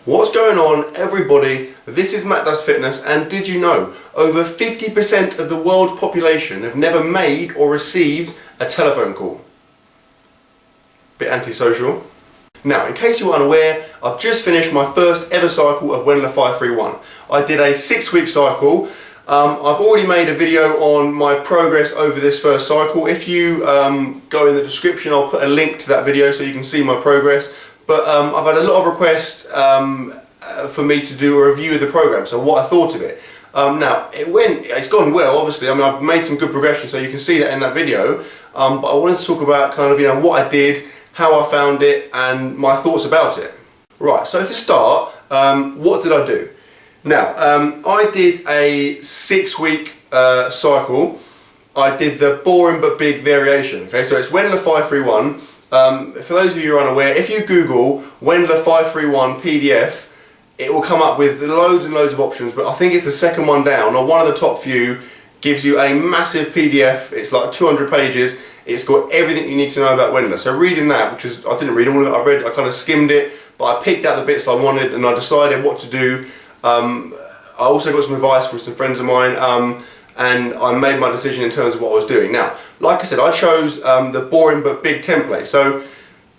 What's going on, everybody? This is Matt Does Fitness, and did you know over 50% of the world's population have never made or received a telephone call? Bit antisocial. Now, in case you're unaware, I've just finished my first ever cycle of Wendler 531. I did a 6-week cycle. I've already made a video on my progress over this first cycle. If you go in the description, I'll put a link to that video so you can see my progress. But I've had a lot of requests for me to do a review of the program, so what I thought of it. Now, it's gone well, obviously. I mean, I've made some good progression, so you can see that in that video. But I wanted to talk about kind of, what I did, how I found it, and my thoughts about it. Right, so to start, what did I do? Now, I did a 6-week cycle. I did the boring but big variation. Okay, so it's Wendler 531. For those of you who are unaware, if you Google Wendler 531 PDF, it will come up with loads and loads of options, but I think it's the second one down, or one of the top few, gives you a massive PDF. It's like 200 pages. It's got everything you need to know about Wendler. So reading that, because I didn't read all of it, I kind of skimmed it, but I picked out the bits I wanted and I decided what to do. I also got some advice from some friends of mine, and I made my decision in terms of what I was doing. Now, like I said, I chose the boring but big template. So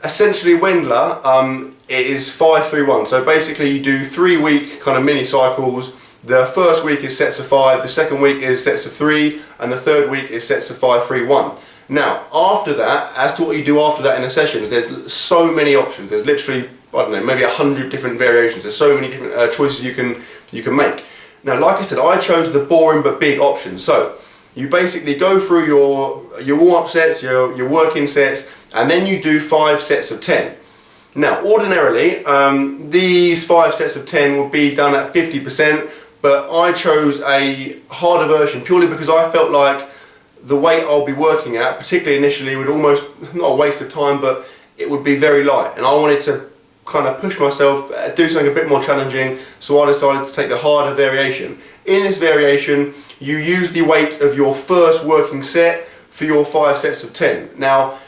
essentially Wendler, it is 531. So basically you do 3-week kind of mini cycles. The first week is sets of 5, the second week is sets of 3, and the third week is sets of 531. Now, after that, as to what you do after that in the sessions, there's so many options. There's literally, I don't know, maybe 100 different variations. There's so many different choices you can make. Now, like I said, I chose the boring but big option. So you basically go through your warm-up sets, your working sets, and then you do 5 sets of 10. Now, ordinarily, these 5 sets of 10 will be done at 50%, but I chose a harder version purely because I felt like the weight I'll be working at, particularly initially, would almost, not a waste of time, but it would be very light. And I wanted to kind of push myself, do something a bit more challenging, so I decided to take the harder variation. In this variation, you use the weight of your first working set for your 5 sets of 10. Now,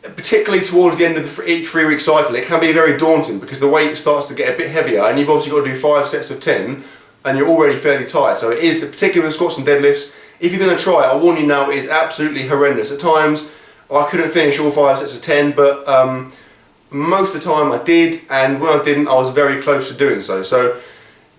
particularly towards the end of each 3-week cycle, it can be very daunting because the weight starts to get a bit heavier, and you've obviously got to do 5 sets of 10, and you're already fairly tired. So it is, particularly with squats and deadlifts, if you're going to try it, I warn you now, it is absolutely horrendous. At times, I couldn't finish all 5 sets of 10, but most of the time I did, and when I didn't, I was very close to doing so. So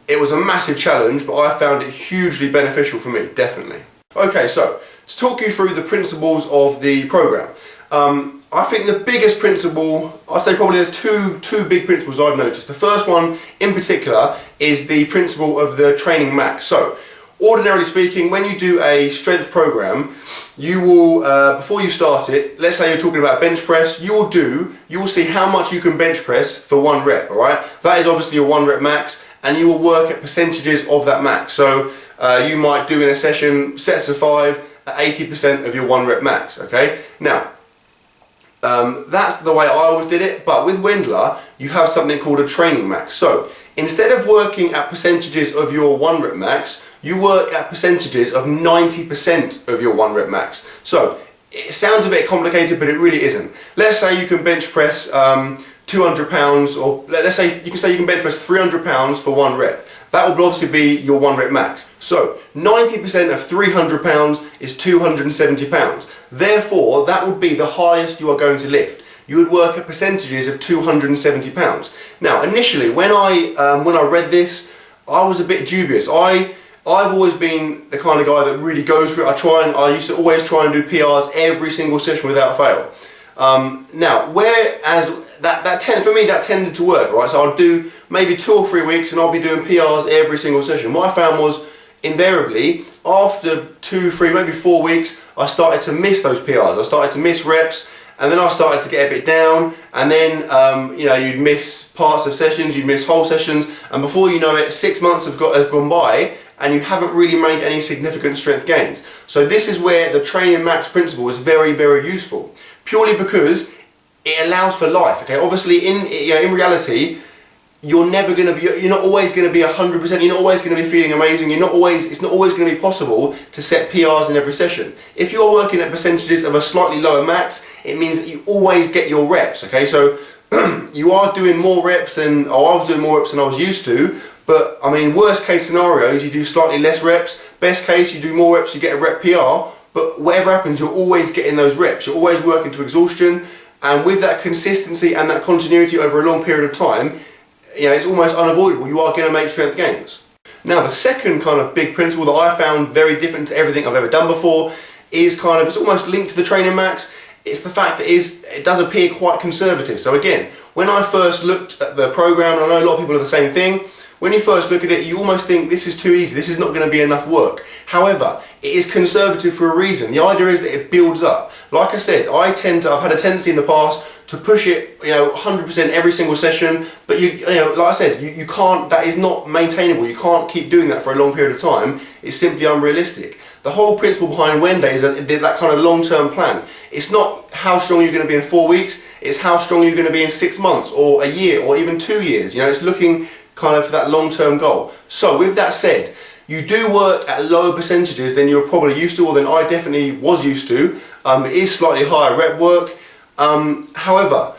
it was a massive challenge, but I found it hugely beneficial for me, definitely. Okay, so to talk you through the principles of the program. I think the biggest principle, I'd say probably there's two big principles I've noticed. The first one in particular is the principle of the training max. So ordinarily speaking, when you do a strength program, you will, before you start it, let's say you're talking about bench press, you will see how much you can bench press for 1 rep, alright? That is obviously your 1 rep max, and you will work at percentages of that max. So you might do in a session sets of 5 at 80% of your 1 rep max, okay? Now, that's the way I always did it, but with Wendler, you have something called a training max. So instead of working at percentages of your 1 rep max, you work at percentages of 90% of your 1 rep max. So it sounds a bit complicated, but it really isn't. Let's say you can bench press 200 pounds, or let's say you can bench press 300 pounds for 1 rep. That will obviously be your 1 rep max. So 90% of 300 pounds is 270 pounds. Therefore, that would be the highest you are going to lift. You would work at percentages of 270 pounds. Now, initially, when I read this, I was a bit dubious. I've always been the kind of guy that really goes for it. I used to always try and do PRs every single session without fail. Now, whereas for me that tended to work, right? So I'd do maybe 2 or 3 weeks and I'll be doing PRs every single session. What I found was, invariably, after 2, 3, maybe 4 weeks, I started to miss those PRs. I started to miss reps, and then I started to get a bit down, and then you'd miss parts of sessions, you'd miss whole sessions, and before you know it, 6 months have gone by, and you haven't really made any significant strength gains. So this is where the training max principle is very, very useful, purely because it allows for life. Okay, obviously in reality, you're not always going to be 100%. You're not always going to be feeling amazing. It's not always going to be possible to set PRs in every session. If you're working at percentages of a slightly lower max, it means that you always get your reps. Okay, so you are doing more reps than, or I was doing more reps than I was used to, but I mean, worst case scenarios, you do slightly less reps. Best case, you do more reps, you get a rep PR, but whatever happens, you're always getting those reps. You're always working to exhaustion, and with that consistency and that continuity over a long period of time, you know, it's almost unavoidable. You are going to make strength gains. Now, the second kind of big principle that I found very different to everything I've ever done before is kind of, it's almost linked to the training Machs. It's the fact that it does appear quite conservative. So again, when I first looked at the program, and I know a lot of people are the same thing, when you first look at it, you almost think this is too easy, this is not going to be enough work. However, it is conservative for a reason. The idea is that it builds up. Like I said, I've had a tendency in the past to push it, you know, 100% every single session, but you know, like I said, you can't, that is not maintainable. You can't keep doing that for a long period of time. It's simply unrealistic. The whole principle behind Wendler is that kind of long-term plan. It's not how strong you're going to be in 4 weeks, it's how strong you're going to be in 6 months or a year or even 2 years. You know, it's looking kind of for that long-term goal. So with that said, you do work at lower percentages than you're probably used to, or than I definitely was used to. It is slightly higher rep work. However,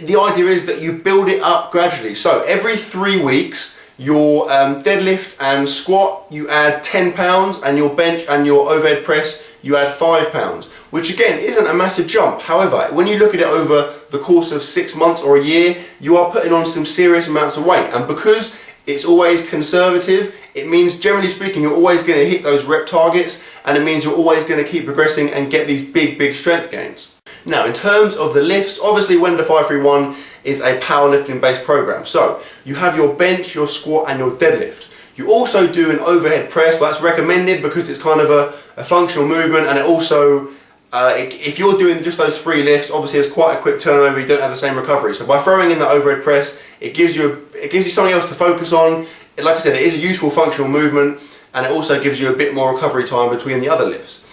the idea is that you build it up gradually. So every 3 weeks, your deadlift and squat, you add 10 pounds, and your bench and your overhead press, you add 5 pounds, which again isn't a massive jump. However, when you look at it over the course of 6 months or a year, you are putting on some serious amounts of weight. And because it's always conservative, it means, generally speaking, you're always going to hit those rep targets, and it means you're always going to keep progressing and get these big strength gains. Now, in terms of the lifts, obviously Wendler 531 is a powerlifting based program. So you have your bench, your squat and your deadlift. You also do an overhead press, but that's recommended because it's kind of a functional movement, and it also, if you're doing just those 3 lifts, obviously it's quite a quick turnover, you don't have the same recovery. So by throwing in the overhead press, it gives you something else to focus on. Like I said, it is a useful functional movement, and it also gives you a bit more recovery time between the other lifts.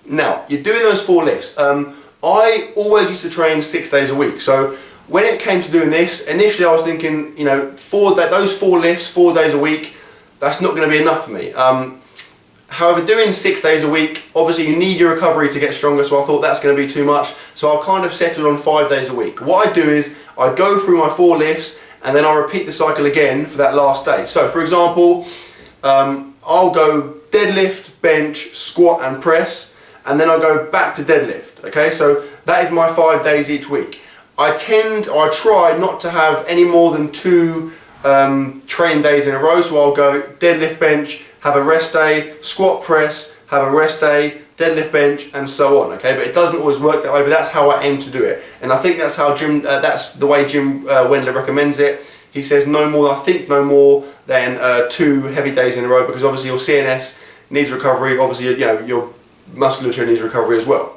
Now, you're doing those 4 lifts. I always used to train 6 days a week. So when it came to doing this, initially I was thinking, you know, those 4 lifts, 4 days a week, that's not going to be enough for me. However, doing 6 days a week, obviously you need your recovery to get stronger, so I thought that's going to be too much. So I've kind of settled on 5 days a week. What I do is I go through my 4 lifts, and then I repeat the cycle again for that last day. So for example, I'll go deadlift, bench, squat and press, and then I'll go back to deadlift. Okay, so that is my 5 days each week. I try not to have any more than 2 training days in a row, so I'll go deadlift, bench, have a rest day, squat, press, have a rest day, deadlift, bench, and so on. Okay, but it doesn't always work that way, but that's how I aim to do it, and I think that's how that's the way Jim Wendler recommends it. He says no more than 2 heavy days in a row, because obviously your CNS needs recovery, obviously, you know, your musculature needs recovery as well.